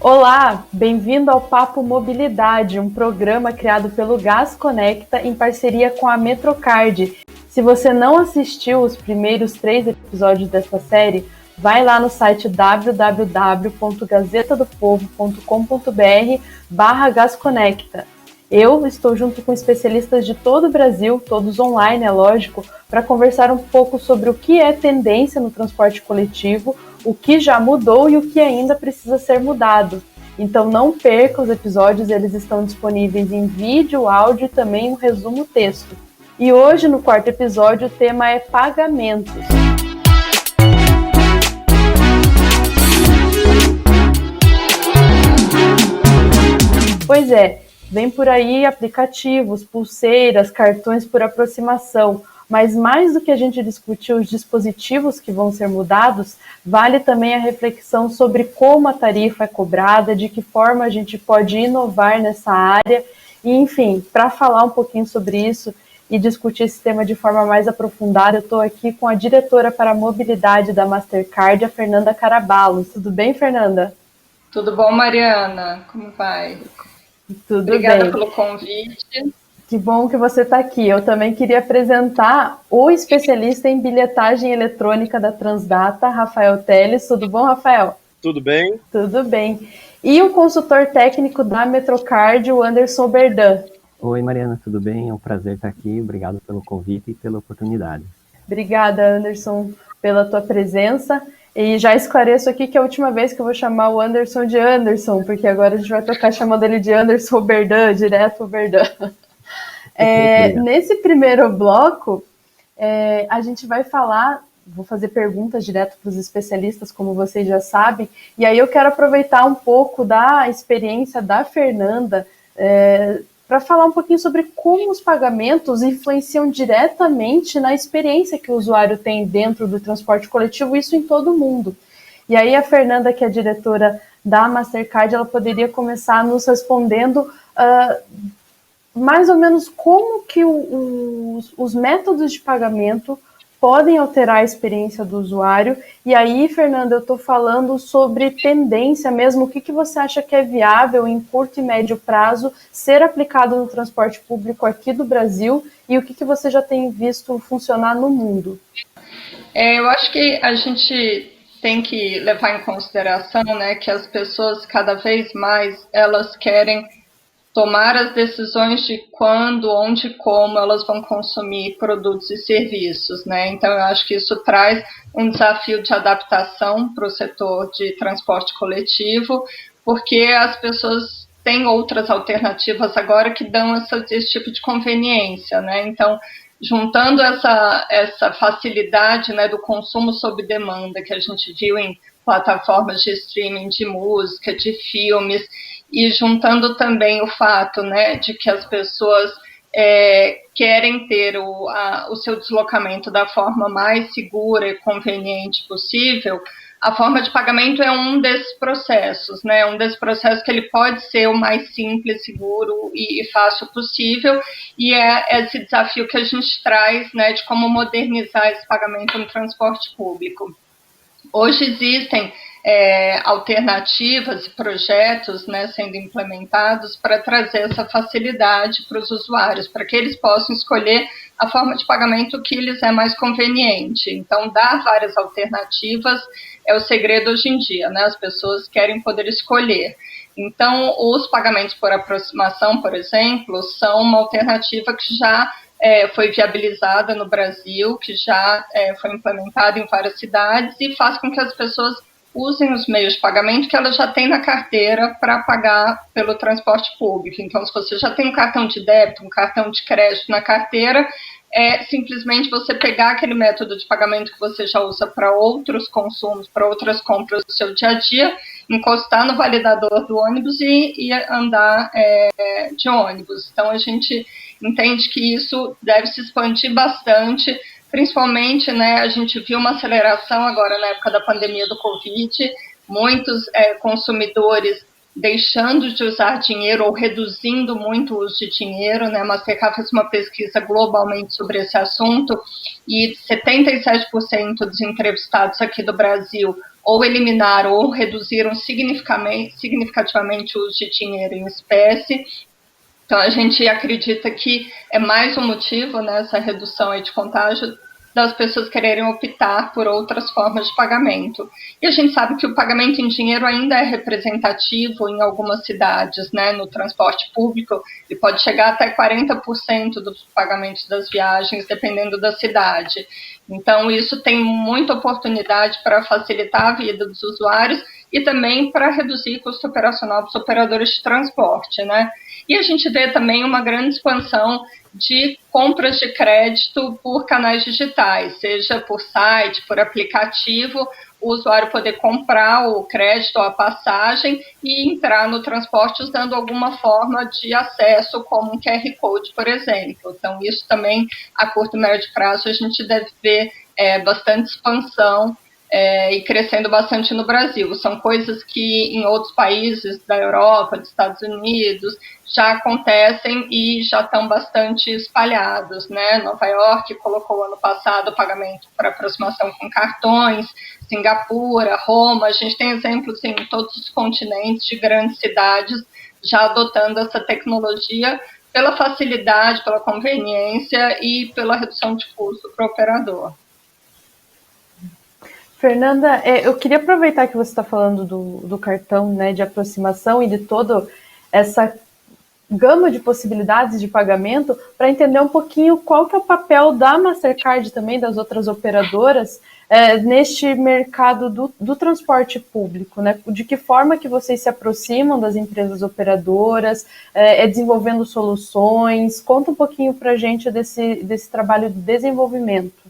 Olá, bem-vindo ao Papo Mobilidade, um programa criado pelo Gás Conecta em parceria com a Metrocard. Se você não assistiu os primeiros 3 episódios dessa série, vai lá no site www.gazetadopovo.com.br/gasconecta. Eu estou junto com especialistas de todo o Brasil, todos online, é lógico, para conversar um pouco sobre o que é tendência no transporte coletivo, o que já mudou e o que ainda precisa ser mudado. Então não perca os episódios, eles estão disponíveis em vídeo, áudio e também um resumo texto. E hoje, no 4º episódio, o tema é pagamentos. Pois é, vem por aí aplicativos, pulseiras, cartões por aproximação, mas mais do que a gente discutir os dispositivos que vão ser mudados, vale também a reflexão sobre como a tarifa é cobrada, de que forma a gente pode inovar nessa área, e enfim, para falar um pouquinho sobre isso e discutir esse tema de forma mais aprofundada, eu estou aqui com a diretora para a mobilidade da Mastercard, a Fernanda Caraballo. Tudo bem, Fernanda? Tudo bom, Mariana? Como vai? Tudo Obrigada bem. Pelo convite. Que bom que você está aqui. Eu também queria apresentar o especialista em bilhetagem eletrônica da Transdata, Rafael Teles. Tudo bom, Rafael? Tudo bem? Tudo bem. E o consultor técnico da Metrocard, o Anderson Berdan. Oi, Mariana, tudo bem? É um prazer estar aqui. Obrigado pelo convite e pela oportunidade. Obrigada, Anderson, pela tua presença. E já esclareço aqui que é a última vez que eu vou chamar o Anderson de Anderson, porque agora a gente vai trocar chamando ele de Anderson Berdan, direto o Berdan. Nesse primeiro bloco, a gente vai falar, vou fazer perguntas direto para os especialistas, como vocês já sabem, e aí eu quero aproveitar um pouco da experiência da Fernanda para falar um pouquinho sobre como os pagamentos influenciam diretamente na experiência que o usuário tem dentro do transporte coletivo, isso em todo o mundo. E aí a Fernanda, que é diretora da Mastercard, ela poderia começar nos respondendo mais ou menos como que os métodos de pagamento podem alterar a experiência do usuário. E aí, Fernanda, eu estou falando sobre tendência mesmo. O que você acha que é viável em curto e médio prazo ser aplicado no transporte público aqui do Brasil e o que você já tem visto funcionar no mundo? Eu acho que a gente tem que levar em consideração, né, que as pessoas cada vez mais elas querem tomar as decisões de quando, onde e como elas vão consumir produtos e serviços, né? Então, eu acho que isso traz um desafio de adaptação para o setor de transporte coletivo, porque as pessoas têm outras alternativas agora que dão esse tipo de conveniência, né? Então, juntando essa facilidade, né, do consumo sob demanda que a gente viu em plataformas de streaming de música, de filmes, e juntando também o fato, né, de que as pessoas querem ter o seu deslocamento da forma mais segura e conveniente possível, a forma de pagamento é um desses processos, né, um desses processos que ele pode ser o mais simples, seguro e fácil possível, e é esse desafio que a gente traz, né, de como modernizar esse pagamento no transporte público. Hoje existem alternativas e projetos, né, sendo implementados para trazer essa facilidade para os usuários, para que eles possam escolher a forma de pagamento que lhes é mais conveniente. Então, dar várias alternativas é o segredo hoje em dia, né? As pessoas querem poder escolher. Então, os pagamentos por aproximação, por exemplo, são uma alternativa que já foi viabilizada no Brasil, que já foi implementada em várias cidades e faz com que as pessoas usem os meios de pagamento que elas já têm na carteira para pagar pelo transporte público. Então, se você já tem um cartão de débito, um cartão de crédito na carteira, simplesmente você pegar aquele método de pagamento que você já usa para outros consumos, para outras compras do seu dia a dia, encostar no validador do ônibus e andar de ônibus. Então, a gente entende que isso deve se expandir bastante, principalmente, né, a gente viu uma aceleração agora na época da pandemia do Covid, muitos consumidores deixando de usar dinheiro ou reduzindo muito o uso de dinheiro, né? A Mastercard fez uma pesquisa globalmente sobre esse assunto e 77% dos entrevistados aqui do Brasil ou eliminaram ou reduziram significativamente o uso de dinheiro em espécie. Então, a gente acredita que é mais um motivo, né, essa redução aí de contágio, das pessoas quererem optar por outras formas de pagamento. E a gente sabe que o pagamento em dinheiro ainda é representativo em algumas cidades, né? No transporte público, ele pode chegar até 40% dos pagamentos das viagens, dependendo da cidade. Então, isso tem muita oportunidade para facilitar a vida dos usuários e também para reduzir o custo operacional dos operadores de transporte, né? E a gente vê também uma grande expansão de compras de crédito por canais digitais, seja por site, por aplicativo, o usuário poder comprar o crédito ou a passagem e entrar no transporte usando alguma forma de acesso, como um QR Code, por exemplo. Então, isso também, a curto e médio prazo, a gente deve ver bastante expansão e crescendo bastante no Brasil. São coisas que em outros países da Europa, dos Estados Unidos, já acontecem e já estão bastante espalhados, né? Nova York colocou ano passado o pagamento por aproximação com cartões, Singapura, Roma, a gente tem exemplos em todos os continentes de grandes cidades já adotando essa tecnologia pela facilidade, pela conveniência e pela redução de custo para o operador. Fernanda, eu queria aproveitar que você está falando do cartão, né, de aproximação e de toda essa gama de possibilidades de pagamento, para entender um pouquinho qual que é o papel da Mastercard também, das outras operadoras, neste mercado do transporte público, né? De que forma que vocês se aproximam das empresas operadoras, desenvolvendo soluções? Conta um pouquinho para a gente desse trabalho de desenvolvimento.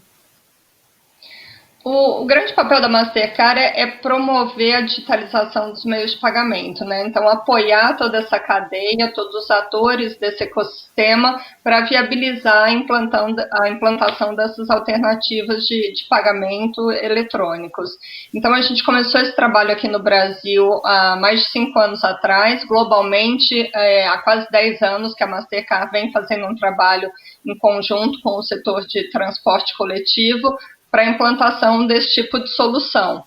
O grande papel da Mastercard é promover a digitalização dos meios de pagamento, né? Então, apoiar toda essa cadeia, todos os atores desse ecossistema para viabilizar a implantação dessas alternativas de pagamento eletrônicos. Então, a gente começou esse trabalho aqui no Brasil há mais de 5 anos atrás, globalmente, há quase 10 anos que a Mastercard vem fazendo um trabalho em conjunto com o setor de transporte coletivo, para a implantação desse tipo de solução.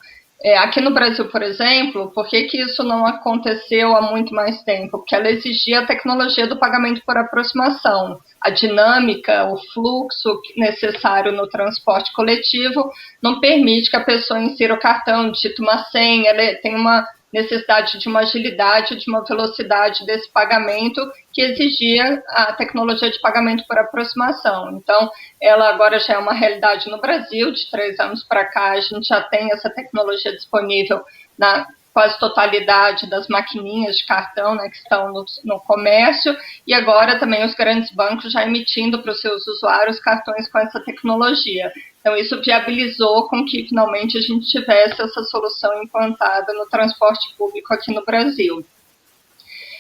Aqui no Brasil, por exemplo, por que isso não aconteceu há muito mais tempo? Porque ela exigia a tecnologia do pagamento por aproximação. A dinâmica, o fluxo necessário no transporte coletivo não permite que a pessoa insira o cartão, digite uma senha, ela tem uma necessidade de uma agilidade, de uma velocidade desse pagamento que exigia a tecnologia de pagamento por aproximação. Então, ela agora já é uma realidade no Brasil, de 3 anos para cá, a gente já tem essa tecnologia disponível na quase totalidade das maquininhas de cartão, né, que estão no comércio, e agora também os grandes bancos já emitindo para os seus usuários cartões com essa tecnologia. Então, isso viabilizou com que, finalmente, a gente tivesse essa solução implantada no transporte público aqui no Brasil.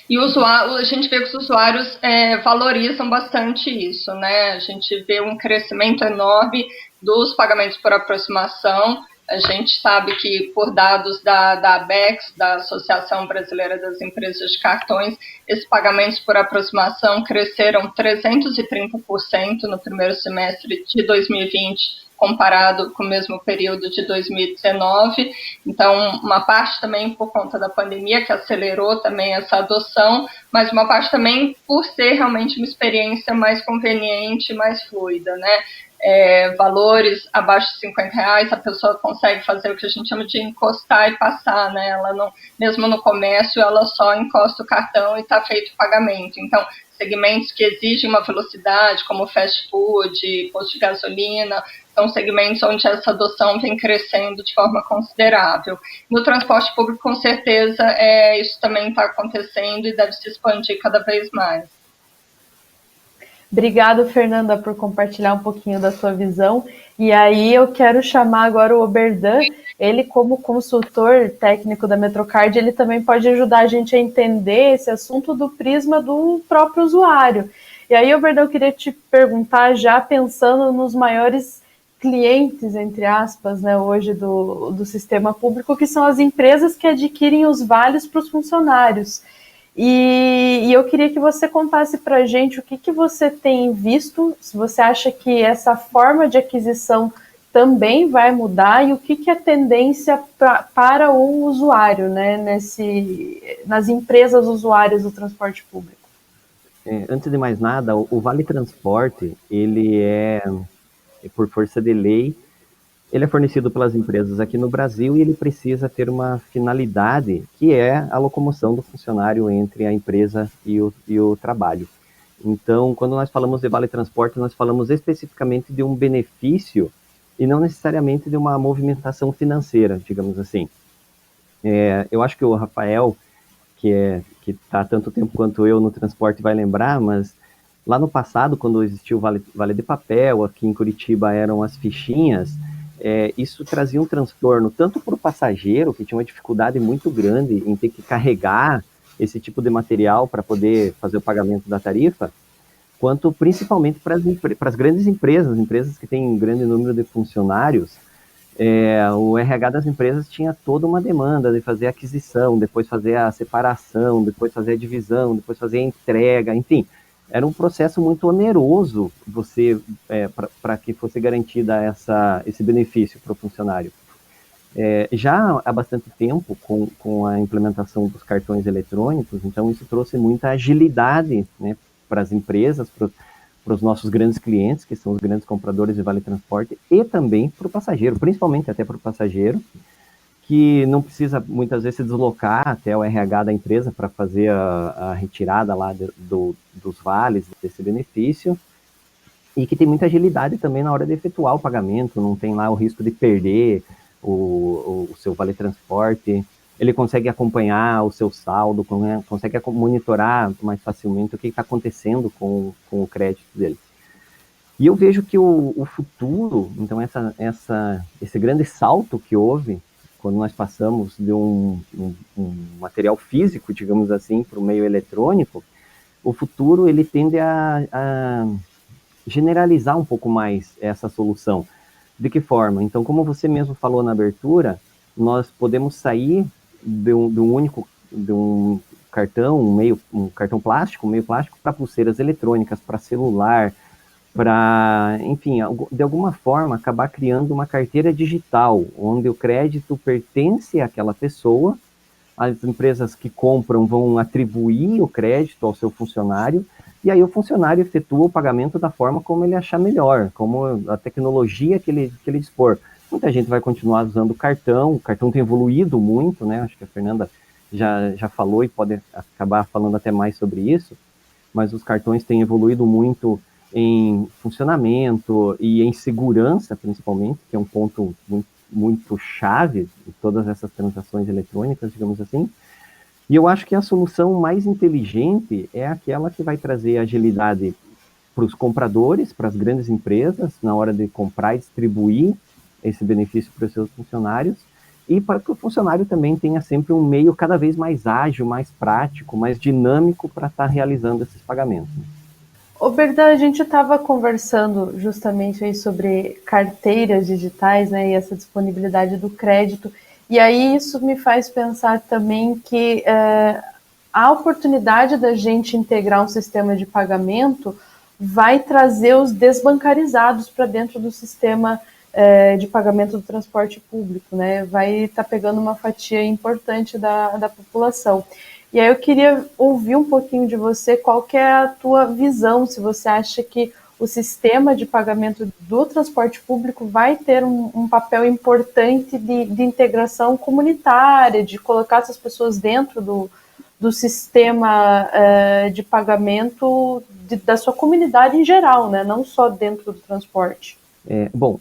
E a gente vê que os usuários valorizam bastante isso, né? A gente vê um crescimento enorme dos pagamentos por aproximação. A gente sabe que, por dados da ABECS, da Associação Brasileira das Empresas de Cartões, esses pagamentos por aproximação cresceram 330% no primeiro semestre de 2020, comparado com o mesmo período de 2019. Então, uma parte também por conta da pandemia, que acelerou também essa adoção, mas uma parte também por ser realmente uma experiência mais conveniente, mais fluida, né? Valores abaixo de R$50, a pessoa consegue fazer o que a gente chama de encostar e passar, né? Ela não, mesmo no comércio, ela só encosta o cartão e está feito o pagamento. Então, segmentos que exigem uma velocidade, como fast food, posto de gasolina, são segmentos onde essa adoção vem crescendo de forma considerável. No transporte público, com certeza, isso também está acontecendo e deve se expandir cada vez mais. Obrigada, Fernanda, por compartilhar um pouquinho da sua visão. E aí eu quero chamar agora o Oberdan. Ele, como consultor técnico da Metrocard, ele também pode ajudar a gente a entender esse assunto do prisma do próprio usuário. E aí, Oberdan, eu queria te perguntar, já pensando nos maiores clientes, entre aspas, né, hoje do sistema público, que são as empresas que adquirem os vales para os funcionários. E eu queria que você contasse para a gente o que você tem visto, se você acha que essa forma de aquisição também vai mudar e o que é tendência para o usuário, né, nas empresas usuárias do transporte público? Antes de mais nada, o Vale Transporte, ele por força de lei, ele é fornecido pelas empresas aqui no Brasil e ele precisa ter uma finalidade, que é a locomoção do funcionário entre a empresa e o trabalho. Então, quando nós falamos de Vale Transporte, nós falamos especificamente de um benefício e não necessariamente de uma movimentação financeira, digamos assim. Eu acho que o Rafael, que está há tanto tempo quanto eu no transporte, vai lembrar, mas lá no passado, quando existiu o vale de Papel, aqui em Curitiba eram as fichinhas, isso trazia um transtorno tanto para o passageiro, que tinha uma dificuldade muito grande em ter que carregar esse tipo de material para poder fazer o pagamento da tarifa, quanto principalmente para as grandes empresas que têm um grande número de funcionários. O RH das empresas tinha toda uma demanda de fazer a aquisição, depois fazer a separação, depois fazer a divisão, depois fazer a entrega, enfim, era um processo muito oneroso para que fosse garantida esse benefício para o funcionário. Já há bastante tempo, com a implementação dos cartões eletrônicos, então isso trouxe muita agilidade, né, para as empresas, para os nossos grandes clientes, que são os grandes compradores de Vale Transporte, e também para o passageiro, principalmente até para o passageiro, que não precisa muitas vezes se deslocar até o RH da empresa para fazer a retirada lá dos vales desse benefício, e que tem muita agilidade também na hora de efetuar o pagamento, não tem lá o risco de perder o seu Vale Transporte, ele consegue acompanhar o seu saldo, consegue monitorar mais facilmente o que está acontecendo com o crédito dele. E eu vejo que o futuro, então esse grande salto que houve, quando nós passamos de um material físico, digamos assim, para o meio eletrônico, o futuro ele tende a generalizar um pouco mais essa solução. De que forma? Então, como você mesmo falou na abertura, nós podemos sair de um cartão, um cartão plástico, um meio plástico, para pulseiras eletrônicas, para celular, para, enfim, de alguma forma acabar criando uma carteira digital, onde o crédito pertence àquela pessoa, as empresas que compram vão atribuir o crédito ao seu funcionário, e aí o funcionário efetua o pagamento da forma como ele achar melhor, como a tecnologia que ele dispor. Muita gente vai continuar usando o cartão tem evoluído muito, né? Acho que a Fernanda já falou e pode acabar falando até mais sobre isso, mas os cartões têm evoluído muito em funcionamento e em segurança, principalmente, que é um ponto muito, muito chave de todas essas transações eletrônicas, digamos assim. E eu acho que a solução mais inteligente é aquela que vai trazer agilidade para os compradores, para as grandes empresas, na hora de comprar e distribuir esse benefício para os seus funcionários, e para que o funcionário também tenha sempre um meio cada vez mais ágil, mais prático, mais dinâmico para estar realizando esses pagamentos. Ô Berdan, a gente estava conversando justamente aí sobre carteiras digitais, né, e essa disponibilidade do crédito, e aí isso me faz pensar também que a oportunidade da gente integrar um sistema de pagamento vai trazer os desbancarizados para dentro do sistema de pagamento do transporte público, né? Vai estar pegando uma fatia importante da população. E aí eu queria ouvir um pouquinho de você, qual que é a tua visão, se você acha que o sistema de pagamento do transporte público vai ter um papel importante de integração comunitária, de colocar essas pessoas dentro do sistema de pagamento da sua comunidade em geral, né? Não só dentro do transporte. Bom,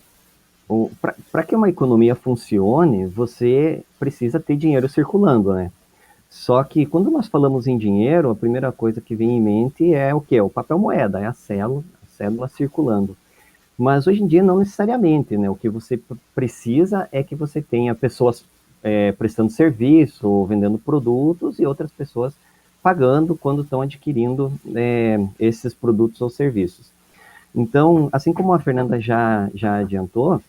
para que uma economia funcione, você precisa ter dinheiro circulando, né? Só que quando nós falamos em dinheiro, a primeira coisa que vem em mente é o quê? O papel moeda, é a cédula circulando. Mas hoje em dia não necessariamente, né? O que você precisa é que você tenha pessoas prestando serviço, vendendo produtos e outras pessoas pagando quando estão adquirindo esses produtos ou serviços. Então, assim como a Fernanda já adiantou,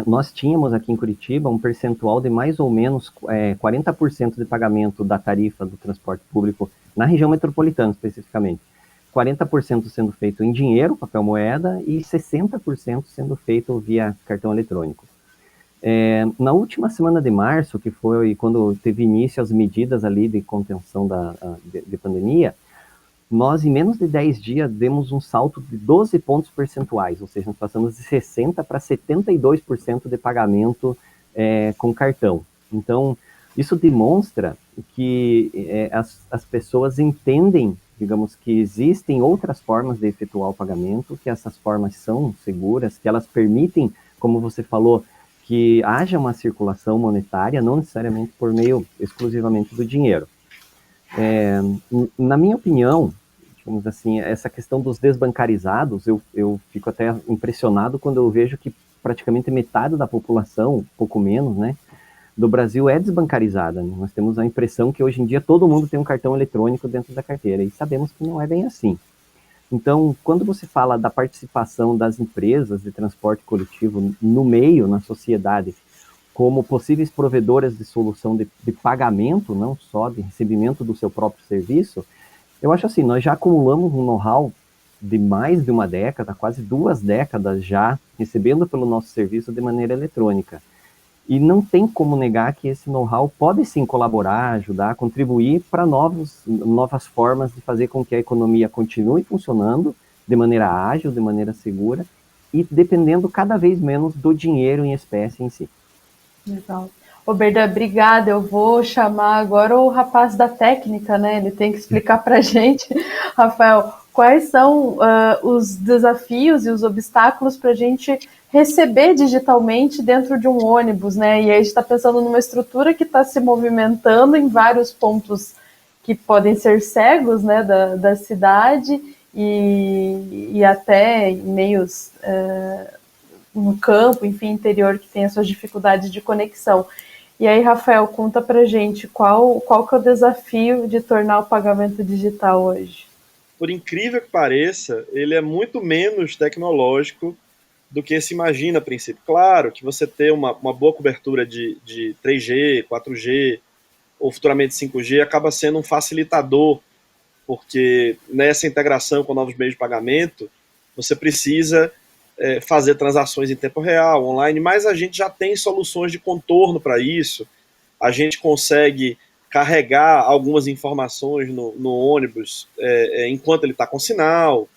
nós tínhamos aqui em Curitiba um percentual de mais ou menos 40% de pagamento da tarifa do transporte público na região metropolitana, especificamente. 40% sendo feito em dinheiro, papel moeda, e 60% sendo feito via cartão eletrônico. Na última semana de março, que foi quando teve início as medidas ali de contenção de pandemia, nós, em menos de 10 dias, demos um salto de 12 pontos percentuais, ou seja, nós passamos de 60% para 72% de pagamento com cartão. Então, isso demonstra que as pessoas entendem, digamos, que existem outras formas de efetuar o pagamento, que essas formas são seguras, que elas permitem, como você falou, que haja uma circulação monetária, não necessariamente por meio exclusivamente do dinheiro. Na minha opinião, digamos assim, essa questão dos desbancarizados, eu fico até impressionado quando eu vejo que praticamente metade da população, pouco menos, né, do Brasil é desbancarizada. Né? Nós temos a impressão que hoje em dia todo mundo tem um cartão eletrônico dentro da carteira, e sabemos que não é bem assim. Então, quando você fala da participação das empresas de transporte coletivo no meio, na sociedade, como possíveis provedoras de solução de pagamento, não só de recebimento do seu próprio serviço, eu acho assim, nós já acumulamos um know-how de mais de uma década, quase 2 décadas já, recebendo pelo nosso serviço de maneira eletrônica. E não tem como negar que esse know-how pode sim colaborar, ajudar, contribuir para novas formas de fazer com que a economia continue funcionando de maneira ágil, de maneira segura, e dependendo cada vez menos do dinheiro em espécie em si. Legal. Berdan, obrigada. Eu vou chamar agora o rapaz da técnica, né? Ele tem que explicar para a gente, Rafael, quais são os desafios e os obstáculos para a gente receber digitalmente dentro de um ônibus, né? E aí a gente está pensando numa estrutura que está se movimentando em vários pontos que podem ser cegos, né, da cidade e até em meios no campo, enfim, interior, que tem as suas dificuldades de conexão. E aí, Rafael, conta pra gente qual que é o desafio de tornar o pagamento digital hoje? Por incrível que pareça, ele é muito menos tecnológico do que se imagina a princípio. Claro que você ter uma boa cobertura de 3G, 4G ou futuramente 5G acaba sendo um facilitador, porque nessa integração com novos meios de pagamento, você precisa fazer transações em tempo real, online, mas a gente já tem soluções de contorno para isso. A gente consegue carregar algumas informações no ônibus enquanto ele está com sinal,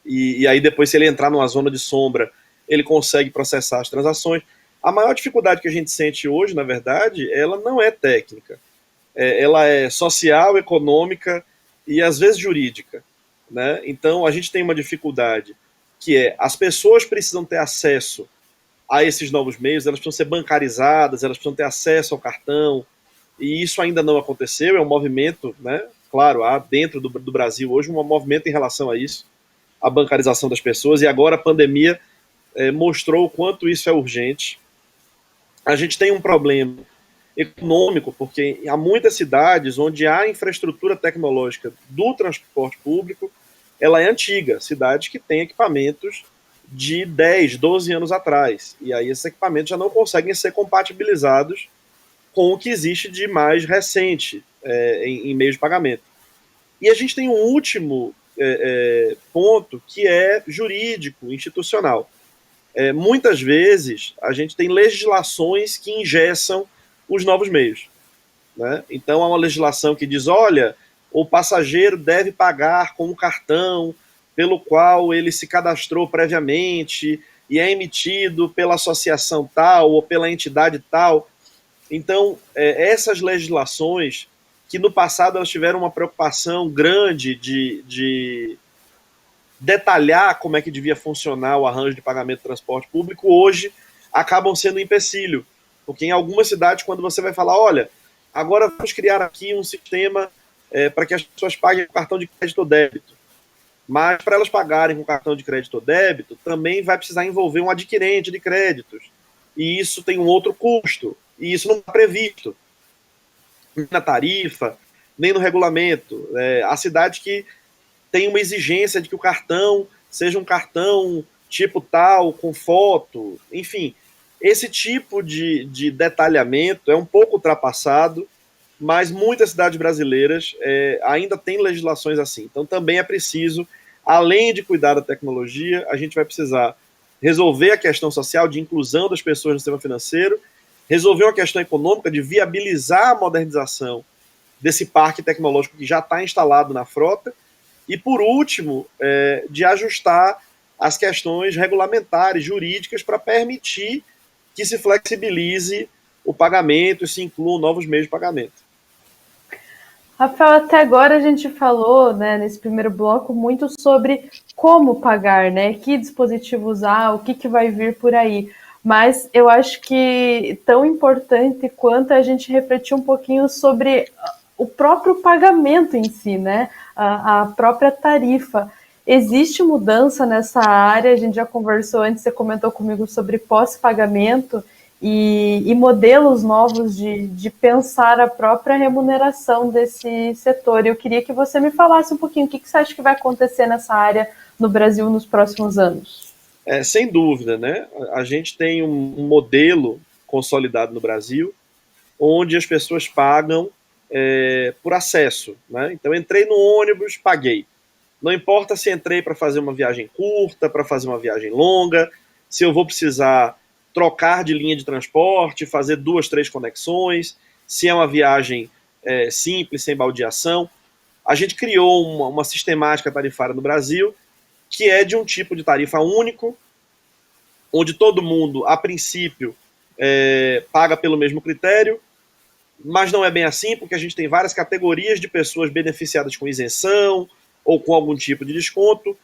e aí depois, se ele entrar numa zona de sombra, ele consegue processar as transações. A maior dificuldade que a gente sente hoje, na verdade, ela não é técnica. Ela é social, econômica e, às vezes, jurídica. Né? Então, a gente tem uma dificuldade que as pessoas precisam ter acesso a esses novos meios, elas precisam ser bancarizadas, elas precisam ter acesso ao cartão, e isso ainda não aconteceu, é um movimento, né? Claro, há dentro do Brasil hoje um movimento em relação a isso, a bancarização das pessoas, e agora a pandemia mostrou o quanto isso é urgente. A gente tem um problema econômico, porque há muitas cidades onde a infraestrutura tecnológica do transporte público ela é antiga, cidades que têm equipamentos de 10, 12 anos atrás, e aí esses equipamentos já não conseguem ser compatibilizados com o que existe de mais recente em meios de pagamento. E a gente tem um último ponto que é jurídico, institucional. Muitas vezes a gente tem legislações que engessam os novos meios. Né? Então há uma legislação que diz, olha, o passageiro deve pagar com um cartão pelo qual ele se cadastrou previamente e é emitido pela associação tal ou pela entidade tal. Então, essas legislações, que no passado elas tiveram uma preocupação grande de detalhar como é que devia funcionar o arranjo de pagamento de transporte público, hoje acabam sendo um empecilho. Porque em algumas cidades, quando você vai falar, olha, agora vamos criar aqui um sistema para que as pessoas paguem com cartão de crédito ou débito. Mas para elas pagarem com cartão de crédito ou débito, também vai precisar envolver um adquirente de créditos. E isso tem um outro custo. E isso não está previsto nem na tarifa, nem no regulamento. Há cidades que têm uma exigência de que o cartão seja um cartão tipo tal, com foto. Enfim, esse tipo de detalhamento é um pouco ultrapassado, mas muitas cidades brasileiras ainda têm legislações assim. Então também é preciso além de cuidar da tecnologia, a gente vai precisar resolver a questão social de inclusão das pessoas no sistema financeiro, resolver uma questão econômica de viabilizar a modernização desse parque tecnológico que já está instalado na frota, e, por último, de ajustar as questões regulamentares, jurídicas, para permitir que se flexibilize o pagamento e se incluam novos meios de pagamento. Rafael, até agora a gente falou, né, nesse primeiro bloco, muito sobre como pagar, né, que dispositivo usar, o que vai vir por aí. Mas eu acho que tão importante quanto a gente refletir um pouquinho sobre o próprio pagamento em si, né, a própria tarifa. Existe mudança nessa área? A gente já conversou antes, você comentou comigo sobre pós-pagamento, e modelos novos de pensar a própria remuneração desse setor. Eu queria que você me falasse um pouquinho o que você acha que vai acontecer nessa área no Brasil nos próximos anos. Sem dúvida, né? A gente tem um modelo consolidado no Brasil onde as pessoas pagam por acesso, né? Então, entrei no ônibus, paguei. Não importa se entrei para fazer uma viagem curta, para fazer uma viagem longa, se eu vou precisar trocar de linha de transporte, fazer 2, 3 conexões, se é uma viagem simples, sem baldeação. A gente criou uma sistemática tarifária no Brasil, que é de um tipo de tarifa único, onde todo mundo, a princípio, paga pelo mesmo critério, mas não é bem assim, porque a gente tem várias categorias de pessoas beneficiadas com isenção ou com algum tipo de desconto,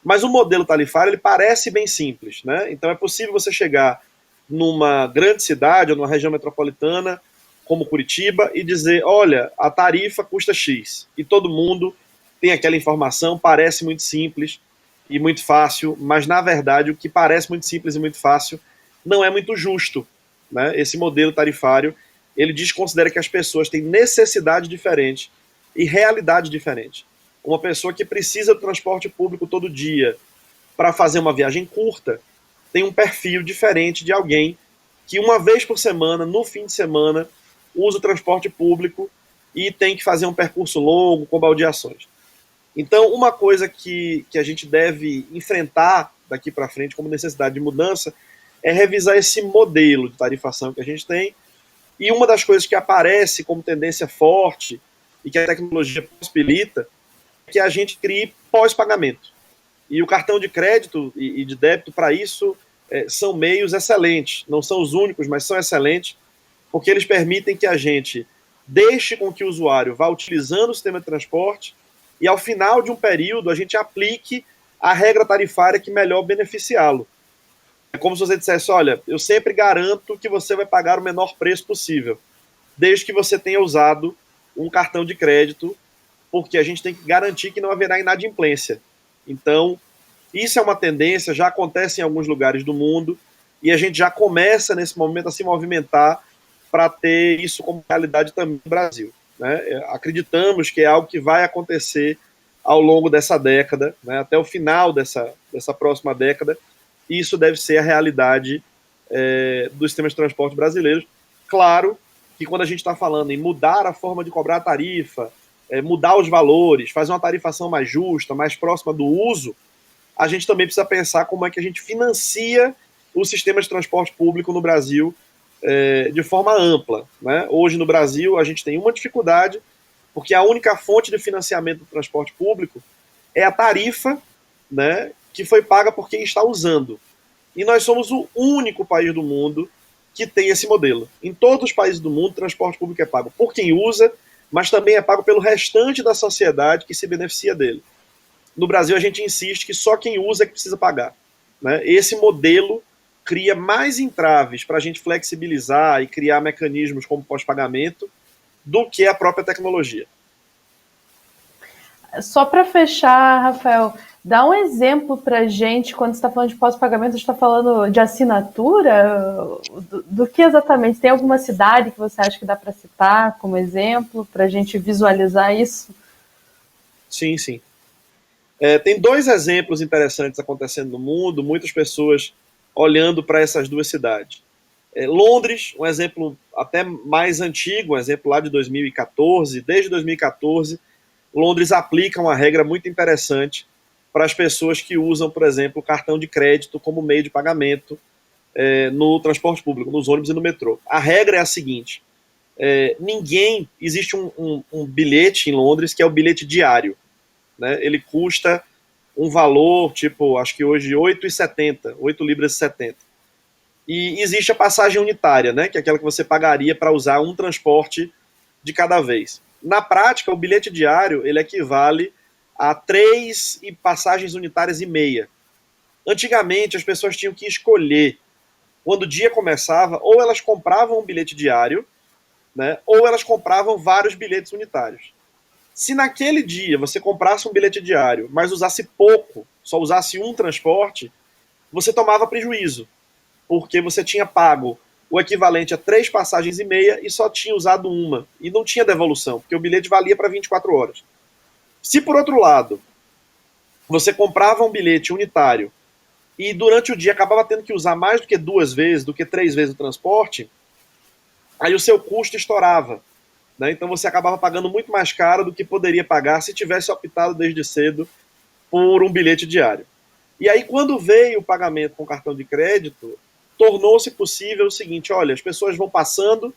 mas o modelo tarifário ele parece bem simples, né? Então é possível você chegar numa grande cidade ou numa região metropolitana como Curitiba e dizer, olha, a tarifa custa X, e todo mundo tem aquela informação, parece muito simples e muito fácil, mas na verdade o que parece muito simples e muito fácil não é muito justo, né? Esse modelo tarifário, ele desconsidera que as pessoas têm necessidade diferente e realidade diferente. Uma pessoa que precisa do transporte público todo dia para fazer uma viagem curta tem um perfil diferente de alguém que uma vez por semana, no fim de semana, usa o transporte público e tem que fazer um percurso longo com baldeações. Então, uma coisa que a gente deve enfrentar daqui para frente como necessidade de mudança é revisar esse modelo de tarifação que a gente tem. E uma das coisas que aparece como tendência forte e que a tecnologia possibilita é que a gente crie pós-pagamento. E o cartão de crédito e de débito, para isso, são meios excelentes. Não são os únicos, mas são excelentes, porque eles permitem que a gente deixe com que o usuário vá utilizando o sistema de transporte e, ao final de um período, a gente aplique a regra tarifária que melhor beneficiá-lo. É como se você dissesse, olha, eu sempre garanto que você vai pagar o menor preço possível, desde que você tenha usado um cartão de crédito, porque a gente tem que garantir que não haverá inadimplência. Então, isso é uma tendência, já acontece em alguns lugares do mundo, e a gente já começa, nesse momento, a se movimentar para ter isso como realidade também no Brasil, né? Acreditamos que é algo que vai acontecer ao longo dessa década, né? Até o final dessa próxima década, e isso deve ser a realidade dos sistemas de transporte brasileiros. Claro que quando a gente está falando em mudar a forma de cobrar a tarifa, mudar os valores, fazer uma tarifação mais justa, mais próxima do uso, a gente também precisa pensar como é que a gente financia o sistema de transporte público no Brasil de forma ampla, né? Hoje no Brasil a gente tem uma dificuldade, porque a única fonte de financiamento do transporte público é a tarifa, né, que foi paga por quem está usando. E nós somos o único país do mundo que tem esse modelo. Em todos os países do mundo, o transporte público é pago por quem usa, mas também é pago pelo restante da sociedade que se beneficia dele. No Brasil, a gente insiste que só quem usa é que precisa pagar, né? Esse modelo cria mais entraves para a gente flexibilizar e criar mecanismos como pós-pagamento do que a própria tecnologia. Só para fechar, Rafael, dá um exemplo para a gente, quando você está falando de pós-pagamento, você está falando de assinatura? Do que exatamente? Tem alguma cidade que você acha que dá para citar como exemplo, para a gente visualizar isso? Sim, sim. Tem 2 exemplos interessantes acontecendo no mundo, muitas pessoas olhando para essas 2 cidades. Londres, um exemplo até mais antigo, um exemplo lá de 2014, desde 2014, Londres aplica uma regra muito interessante para as pessoas que usam, por exemplo, o cartão de crédito como meio de pagamento no transporte público, nos ônibus e no metrô. A regra é a seguinte: existe um bilhete em Londres que é o bilhete diário, né? Ele custa um valor, tipo, acho que hoje 8,70, 8 libras e 70. E existe a passagem unitária, né, que é aquela que você pagaria para usar um transporte de cada vez. Na prática, o bilhete diário ele equivale a 3 passagens unitárias e meia. Antigamente, as pessoas tinham que escolher, quando o dia começava, ou elas compravam um bilhete diário, né, ou elas compravam vários bilhetes unitários. Se naquele dia você comprasse um bilhete diário, mas usasse pouco, só usasse um transporte, você tomava prejuízo, porque você tinha pago o equivalente a 3 passagens e meia e só tinha usado uma. E não tinha devolução, porque o bilhete valia para 24 horas. Se, por outro lado, você comprava um bilhete unitário e durante o dia acabava tendo que usar mais do que 2 vezes, do que 3 vezes o transporte, aí o seu custo estourava. Né? Então você acabava pagando muito mais caro do que poderia pagar se tivesse optado desde cedo por um bilhete diário. E aí, quando veio o pagamento com cartão de crédito, tornou-se possível o seguinte: olha, as pessoas vão passando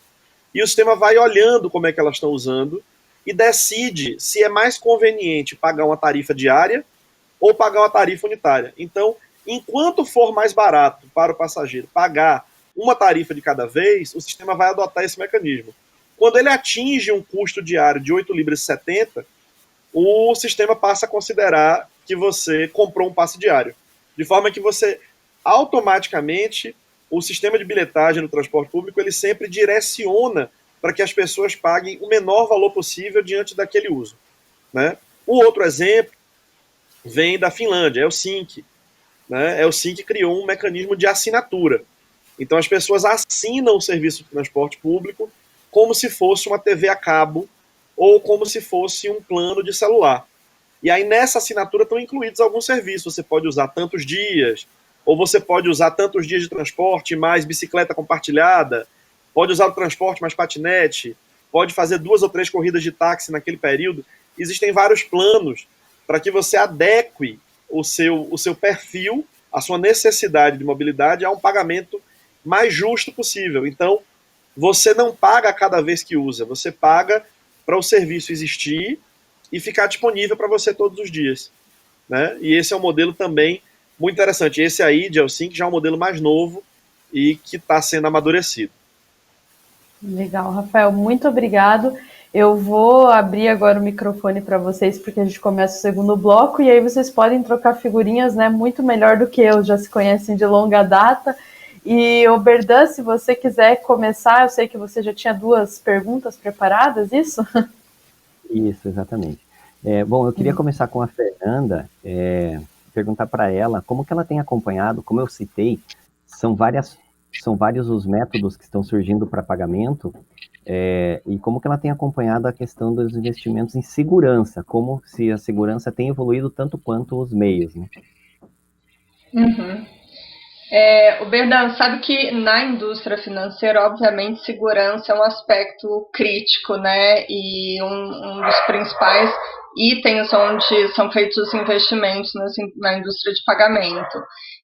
e o sistema vai olhando como é que elas estão usando e decide se é mais conveniente pagar uma tarifa diária ou pagar uma tarifa unitária. Então, enquanto for mais barato para o passageiro pagar uma tarifa de cada vez, o sistema vai adotar esse mecanismo. Quando ele atinge um custo diário de 8 libras e 70, o sistema passa a considerar que você comprou um passe diário. De forma que você, automaticamente, o sistema de bilhetagem no transporte público, ele sempre direciona para que as pessoas paguem o menor valor possível diante daquele uso. Né? O outro exemplo vem da Finlândia, é o Sync. Né? O Sync criou um mecanismo de assinatura. Então as pessoas assinam o serviço de transporte público como se fosse uma TV a cabo ou como se fosse um plano de celular. E aí nessa assinatura estão incluídos alguns serviços. Você pode usar tantos dias, ou você pode usar tantos dias de transporte mais bicicleta compartilhada, pode usar o transporte mais patinete, pode fazer 2 ou 3 corridas de táxi naquele período. Existem vários planos para que você adeque o seu perfil, a sua necessidade de mobilidade a um pagamento mais justo possível. Então, você não paga a cada vez que usa, você paga para o serviço existir e ficar disponível para você todos os dias. Né? E esse é um modelo também muito interessante. Esse aí, de Helsinki, já é um modelo mais novo e que está sendo amadurecido. Legal, Rafael, muito obrigado. Eu vou abrir agora o microfone para vocês, porque a gente começa o segundo bloco, e aí vocês podem trocar figurinhas, né, muito melhor do que eu, já se conhecem de longa data. E, Oberdan, se você quiser começar, eu sei que você já tinha 2 perguntas preparadas, isso? Isso, exatamente. Bom, eu queria começar com a Fernanda, perguntar para ela como que ela tem acompanhado, como eu citei, são vários os métodos que estão surgindo para pagamento, e como que ela tem acompanhado a questão dos investimentos em segurança, como se a segurança tem evoluído tanto quanto os meios, né? Uhum. O Bernardo, sabe que na indústria financeira, obviamente, segurança é um aspecto crítico, né? E um dos principais itens onde são feitos os investimentos na indústria de pagamento.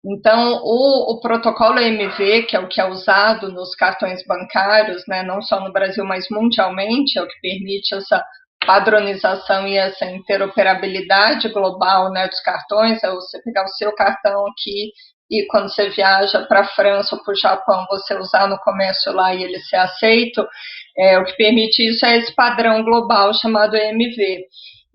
Então, o protocolo EMV, que é o que é usado nos cartões bancários, né, não só no Brasil, mas mundialmente, é o que permite essa padronização e essa interoperabilidade global, né, dos cartões. É você pegar o seu cartão aqui e quando você viaja para a França ou para o Japão, você usar no comércio lá e ele ser aceito. O que permite isso é esse padrão global chamado EMV.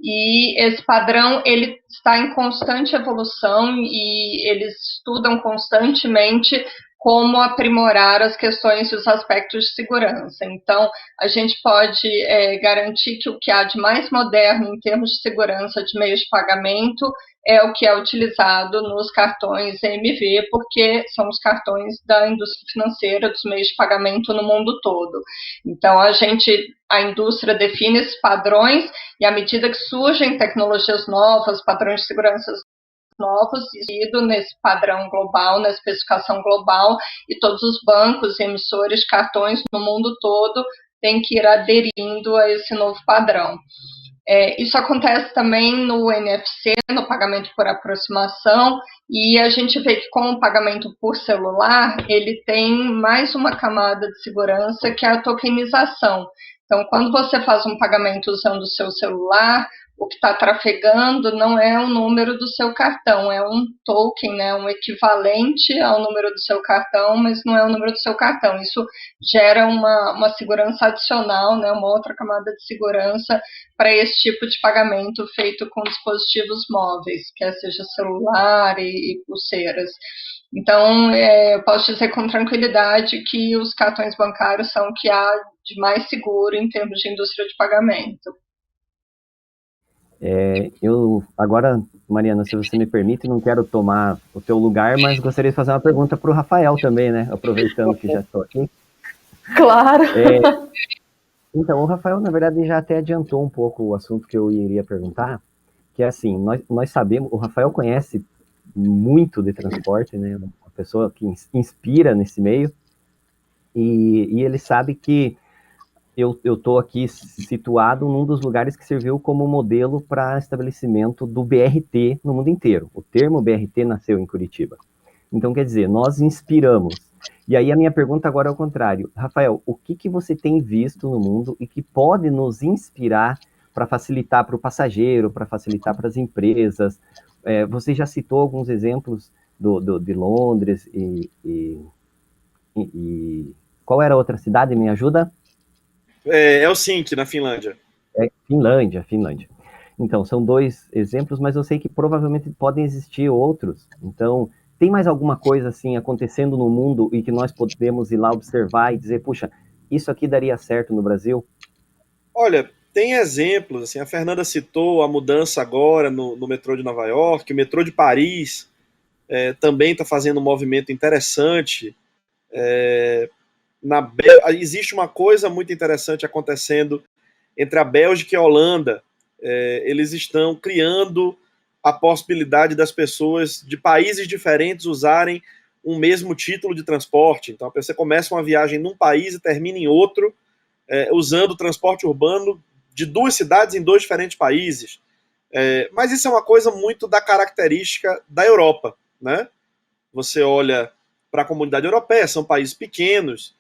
E esse padrão ele está em constante evolução e eles estudam constantemente como aprimorar as questões e os aspectos de segurança. Então, a gente pode garantir que o que há de mais moderno em termos de segurança de meios de pagamento é o que é utilizado nos cartões EMV, porque são os cartões da indústria financeira, dos meios de pagamento no mundo todo. Então, a indústria define esses padrões e à medida que surgem tecnologias novas, padrões de segurança novos, ido nesse padrão global, na especificação global, e todos os bancos e emissores de cartões no mundo todo têm que ir aderindo a esse novo padrão. Isso acontece também no NFC, no pagamento por aproximação, e a gente vê que com o pagamento por celular, ele tem mais uma camada de segurança, que é a tokenização. Então, quando você faz um pagamento usando o seu celular, o que está trafegando não é o número do seu cartão, é um token, né, um equivalente ao número do seu cartão, mas não é o número do seu cartão. Isso gera uma segurança adicional, né, uma outra camada de segurança para esse tipo de pagamento feito com dispositivos móveis, quer seja celular e pulseiras. Então, eu posso dizer com tranquilidade que os cartões bancários são o que há de mais seguro em termos de indústria de pagamento. Agora, Mariana, se você me permite, não quero tomar o teu lugar, mas gostaria de fazer uma pergunta para o Rafael também, né? Aproveitando que já estou aqui. Claro! Então, o Rafael, na verdade, já até adiantou um pouco o assunto que eu iria perguntar, que é assim, nós sabemos, o Rafael conhece muito de transporte, né? Uma pessoa que inspira nesse meio, e ele sabe que eu estou aqui situado num dos lugares que serviu como modelo para estabelecimento do BRT no mundo inteiro. O termo BRT nasceu em Curitiba. Então, quer dizer, nós inspiramos. E aí a minha pergunta agora é ao contrário. Rafael, o que você tem visto no mundo e que pode nos inspirar para facilitar para o passageiro, para facilitar para as empresas? Você já citou alguns exemplos de Londres e qual era a outra cidade? Me ajuda? Helsinki, na Finlândia. Finlândia. Então, são 2 exemplos, mas eu sei que provavelmente podem existir outros. Então, tem mais alguma coisa assim acontecendo no mundo e que nós podemos ir lá observar e dizer, puxa, isso aqui daria certo no Brasil? Olha, tem exemplos, assim, a Fernanda citou a mudança agora no metrô de Nova York, o metrô de Paris também está fazendo um movimento interessante. Existe uma coisa muito interessante acontecendo entre a Bélgica e a Holanda. Eles estão criando a possibilidade das pessoas de países diferentes usarem um mesmo título de transporte. Então, você começa uma viagem num país e termina em outro, usando o transporte urbano de 2 cidades em 2 diferentes países. Mas isso é uma coisa muito da característica da Europa, né? Você olha para a comunidade europeia, são países pequenos,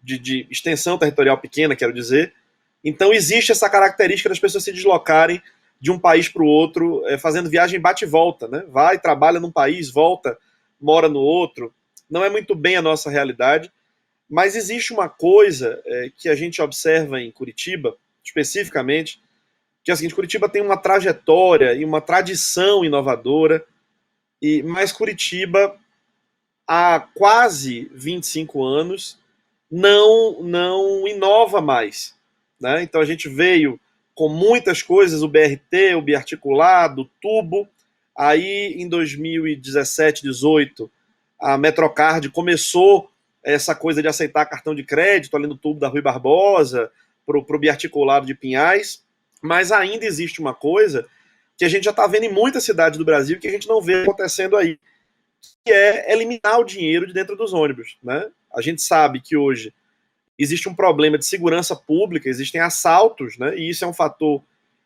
de extensão territorial pequena, quero dizer. Então existe essa característica das pessoas se deslocarem de um país para o outro, fazendo viagem bate e volta, né? Vai, trabalha num país, volta, mora no outro. Não é muito bem a nossa realidade, mas existe uma coisa que a gente observa em Curitiba, especificamente, que é o seguinte: Curitiba tem uma trajetória e uma tradição inovadora, mas Curitiba, há quase 25 anos, não inova mais, né? Então a gente veio com muitas coisas, o BRT, o biarticulado, o tubo. Aí em 2017, 2018, a Metrocard começou essa coisa de aceitar cartão de crédito ali no tubo da Rui Barbosa, para o biarticulado de Pinhais, mas ainda existe uma coisa que a gente já está vendo em muitas cidades do Brasil que a gente não vê acontecendo aí, que é eliminar o dinheiro de dentro dos ônibus, né? A gente sabe que hoje existe um problema de segurança pública, existem assaltos, né? E isso é um fator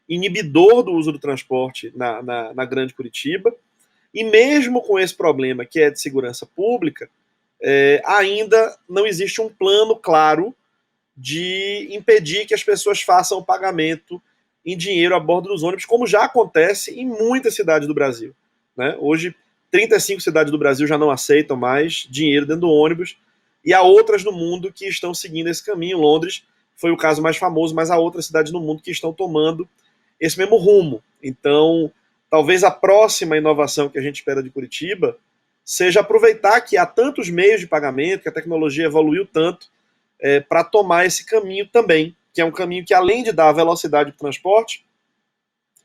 inibidor do uso do transporte na Grande Curitiba. E mesmo com esse problema que é de segurança pública, ainda não existe um plano claro de impedir que as pessoas façam o pagamento em dinheiro a bordo dos ônibus, como já acontece em muitas cidades do Brasil, né? Hoje, 35 cidades do Brasil já não aceitam mais dinheiro dentro do ônibus, e há outras no mundo que estão seguindo esse caminho. Londres foi o caso mais famoso, mas há outras cidades no mundo que estão tomando esse mesmo rumo. Então, talvez a próxima inovação que a gente espera de Curitiba seja aproveitar que há tantos meios de pagamento, que a tecnologia evoluiu tanto, para tomar esse caminho também, que é um caminho que, além de dar velocidade para o transporte,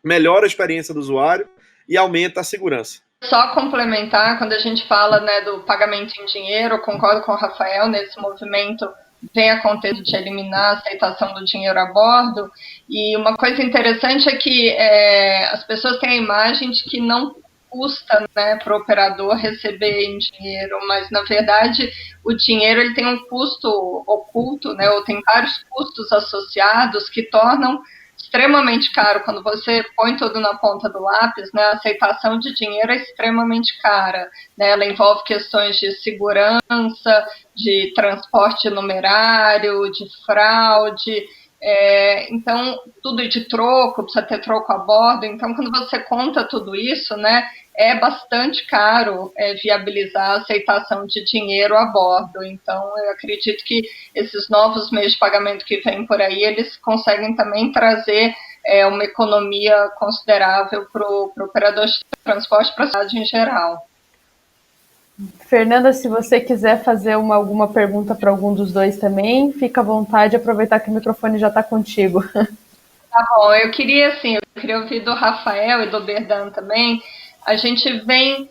melhora a experiência do usuário e aumenta a segurança. Só complementar, quando a gente fala, né, do pagamento em dinheiro, eu concordo com o Rafael, nesse movimento vem acontecendo de eliminar a aceitação do dinheiro a bordo, e uma coisa interessante é que as pessoas têm a imagem de que não custa, né, para o operador receber em dinheiro, mas na verdade o dinheiro ele tem um custo oculto, né, ou tem vários custos associados que tornam extremamente caro quando você põe tudo na ponta do lápis, né? A aceitação de dinheiro é extremamente cara, né? Ela envolve questões de segurança, de transporte numerário, de fraude, então, tudo de troco, precisa ter troco a bordo. Então, quando você conta tudo isso, né, é bastante caro viabilizar a aceitação de dinheiro a bordo. Então, eu acredito que esses novos meios de pagamento que vêm por aí, eles conseguem também trazer uma economia considerável para o operador de transporte, para a cidade em geral. Fernanda, se você quiser fazer alguma pergunta para algum dos dois também, fica à vontade, aproveitar que o microfone já está contigo. Tá bom, eu queria ouvir do Rafael e do Berdan também. A gente vem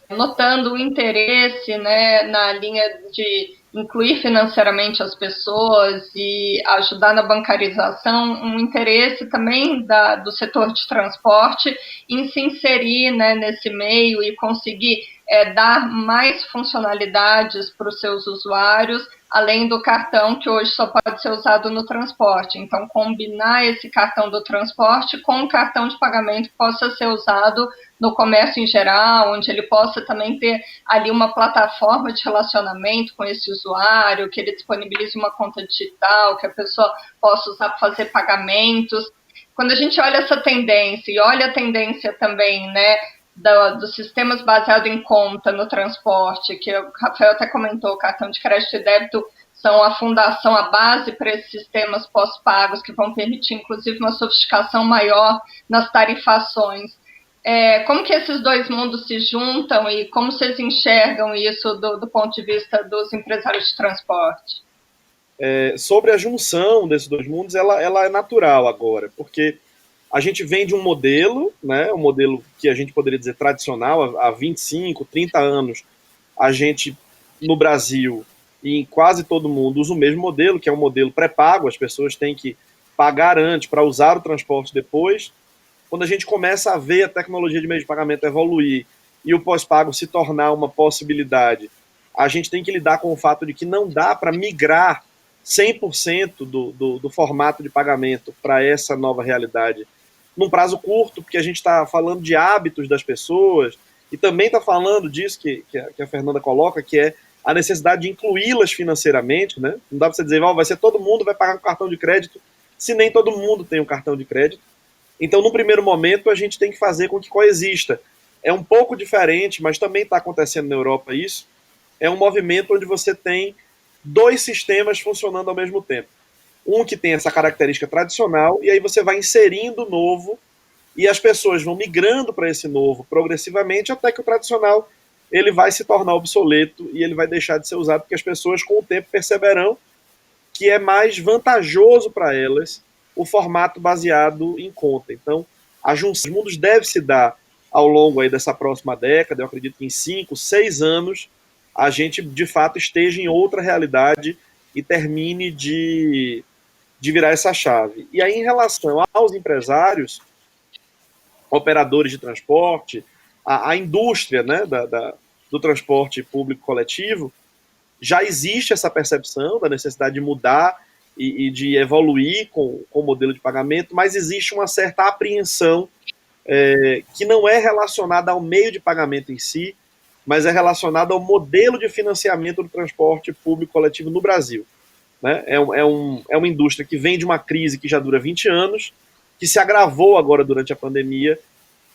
notando o interesse, né, na linha de incluir financeiramente as pessoas e ajudar na bancarização, um interesse também do setor de transporte em se inserir, né, nesse meio e conseguir dar mais funcionalidades para os seus usuários, além do cartão que hoje só pode ser usado no transporte. Então, combinar esse cartão do transporte com um cartão de pagamento que possa ser usado no comércio em geral, onde ele possa também ter ali uma plataforma de relacionamento com esse usuário, que ele disponibilize uma conta digital, que a pessoa possa usar para fazer pagamentos. Quando a gente olha essa tendência, e olha a tendência também, né, dos sistemas baseados em conta no transporte, que o Rafael até comentou, cartão de crédito e débito são a fundação, a base para esses sistemas pós-pagos, que vão permitir, inclusive, uma sofisticação maior nas tarifações. Como que esses dois mundos se juntam e como vocês enxergam isso do ponto de vista dos empresários de transporte? Sobre a junção desses dois mundos, ela é natural agora, porque a gente vem de um modelo, né, um modelo que a gente poderia dizer tradicional, há 25, 30 anos, a gente, no Brasil e em quase todo mundo, usa o mesmo modelo, que é um modelo pré-pago, as pessoas têm que pagar antes para usar o transporte depois. Quando a gente começa a ver a tecnologia de meio de pagamento evoluir e o pós-pago se tornar uma possibilidade, a gente tem que lidar com o fato de que não dá para migrar 100% do formato de pagamento para essa nova realidade num prazo curto, porque a gente está falando de hábitos das pessoas e também está falando disso que a Fernanda coloca, que é a necessidade de incluí-las financeiramente, né? Não dá para você dizer, vai ser todo mundo vai pagar com cartão de crédito, se nem todo mundo tem um cartão de crédito. Então, no primeiro momento, a gente tem que fazer com que coexista. É um pouco diferente, mas também está acontecendo na Europa isso. É um movimento onde você tem dois sistemas funcionando ao mesmo tempo. Um que tem essa característica tradicional, e aí você vai inserindo o novo, e as pessoas vão migrando para esse novo progressivamente, até que o tradicional ele vai se tornar obsoleto e ele vai deixar de ser usado, porque as pessoas, com o tempo, perceberão que é mais vantajoso para elas o formato baseado em conta. Então, a junção dos mundos deve se dar ao longo aí dessa próxima década. Eu acredito que em 5, 6 anos a gente, de fato, esteja em outra realidade e termine de virar essa chave. E aí, em relação aos empresários, operadores de transporte, a indústria, né, do transporte público coletivo, já existe essa percepção da necessidade de mudar e de evoluir com o modelo de pagamento, mas existe uma certa apreensão que não é relacionada ao meio de pagamento em si, mas é relacionada ao modelo de financiamento do transporte público coletivo no Brasil. Né? É uma indústria que vem de uma crise que já dura 20 anos, que se agravou agora durante a pandemia,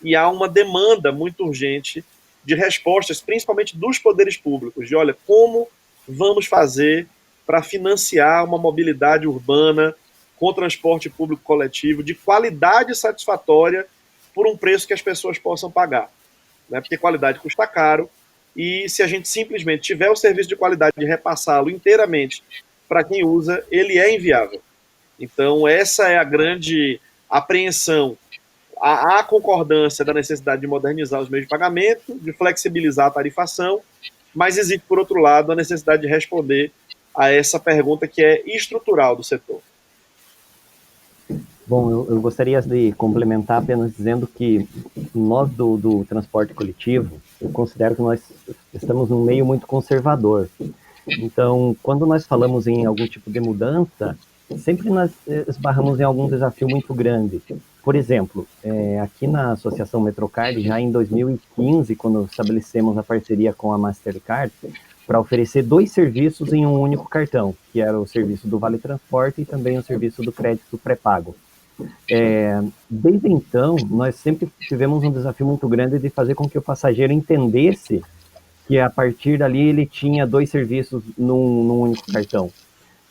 e há uma demanda muito urgente de respostas, principalmente dos poderes públicos, de olha, como vamos fazer para financiar uma mobilidade urbana com transporte público coletivo de qualidade satisfatória por um preço que as pessoas possam pagar. Né? Porque qualidade custa caro, e se a gente simplesmente tiver o serviço de qualidade e repassá-lo inteiramente para quem usa, ele é inviável. Então, essa é a grande apreensão. Há concordância da necessidade de modernizar os meios de pagamento, de flexibilizar a tarifação, mas existe, por outro lado, a necessidade de responder a essa pergunta que é estrutural do setor. Bom, eu gostaria de complementar apenas dizendo que nós do transporte coletivo, eu considero que nós estamos num meio muito conservador. Então, quando nós falamos em algum tipo de mudança, sempre nós esbarramos em algum desafio muito grande. Por exemplo, aqui na Associação Metrocard, já em 2015, quando estabelecemos a parceria com a Mastercard, para oferecer 2 serviços em um único cartão, que era o serviço do Vale Transporte e também o serviço do crédito pré-pago. Desde então, nós sempre tivemos um desafio muito grande de fazer com que o passageiro entendesse que a partir dali ele tinha 2 serviços num único cartão.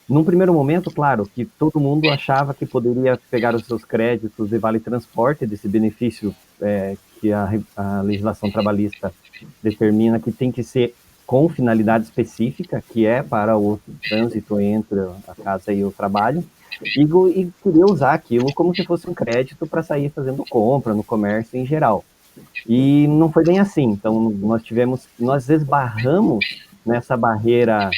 Num primeiro momento, claro, que todo mundo achava que poderia pegar os seus créditos de Vale Transporte, desse benefício que a legislação trabalhista determina que tem que ser com finalidade específica, que é para o trânsito entre a casa e o trabalho, e queria usar aquilo como se fosse um crédito para sair fazendo compra no comércio em geral. E não foi bem assim. Então, nós esbarramos nessa barreira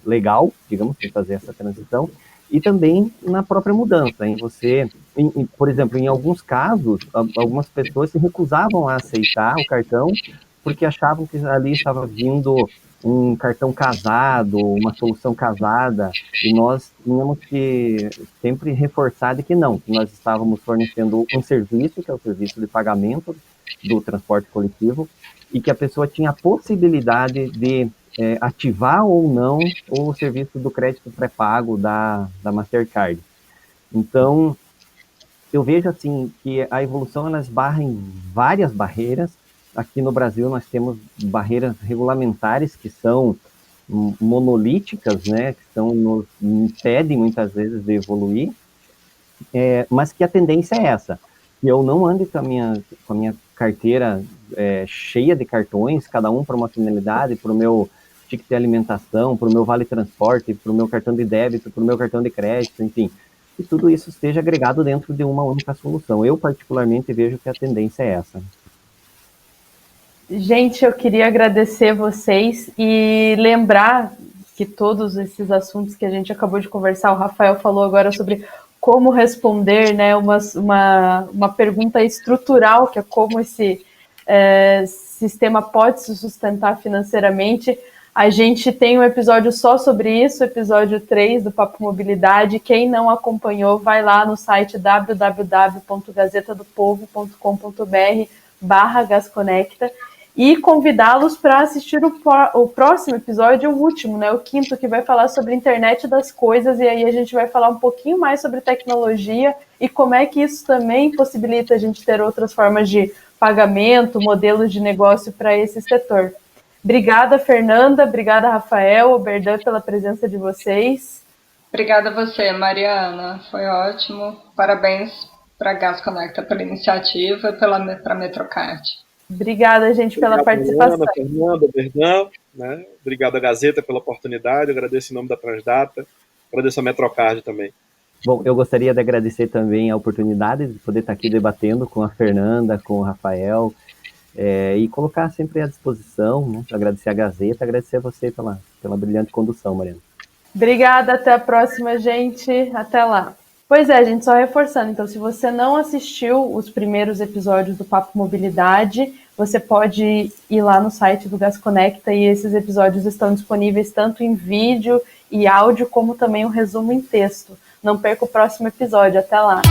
legal, digamos, de fazer essa transição, e também na própria mudança. Por exemplo, em alguns casos, algumas pessoas se recusavam a aceitar o cartão porque achavam que ali estava vindo um cartão casado, uma solução casada, e nós tínhamos que sempre reforçar de que não, que nós estávamos fornecendo um serviço, que é o serviço de pagamento do transporte coletivo, e que a pessoa tinha a possibilidade de ativar ou não o serviço do crédito pré-pago da Mastercard. Então, eu vejo assim que a evolução ela esbarra em várias barreiras. Aqui no Brasil nós temos barreiras regulamentares que são monolíticas, né, que nos impedem muitas vezes de evoluir, mas que a tendência é essa, que eu não ande com a minha carteira cheia de cartões, cada um para uma finalidade, para o meu ticket de alimentação, para o meu vale transporte, para o meu cartão de débito, para o meu cartão de crédito, enfim, que tudo isso esteja agregado dentro de uma única solução. Eu particularmente vejo que a tendência é essa. Gente, eu queria agradecer vocês e lembrar que todos esses assuntos que a gente acabou de conversar, o Rafael falou agora sobre como responder, né, uma pergunta estrutural, que é como esse sistema pode se sustentar financeiramente. A gente tem um episódio só sobre isso, episódio 3 do Papo Mobilidade. Quem não acompanhou, vai lá no site www.gazetadopovo.com.br/gasconecta e convidá-los para assistir o próximo episódio, o último, né, o 5º, que vai falar sobre a internet das coisas, e aí a gente vai falar um pouquinho mais sobre tecnologia e como é que isso também possibilita a gente ter outras formas de pagamento, modelos de negócio para esse setor. Obrigada, Fernanda, obrigada, Rafael, Oberdan, pela presença de vocês. Obrigada a você, Mariana, foi ótimo. Parabéns para a Gasconecta pela iniciativa e para a Metrocard. Obrigada, gente, pela participação. Mariana, Fernanda, Oberdan, né? Obrigado à Gazeta pela oportunidade, agradeço em nome da Transdata, agradeço a Metrocard também. Bom, eu gostaria de agradecer também a oportunidade de poder estar aqui debatendo com a Fernanda, com o Rafael, e colocar sempre à disposição, né? Agradecer a Gazeta, agradecer a você pela brilhante condução, Mariana. Obrigada, até a próxima, gente. Até lá. Pois é, gente, só reforçando, então, se você não assistiu os primeiros episódios do Papo Mobilidade, você pode ir lá no site do Gasconecta e esses episódios estão disponíveis tanto em vídeo e áudio, como também um resumo em texto. Não perca o próximo episódio. Até lá.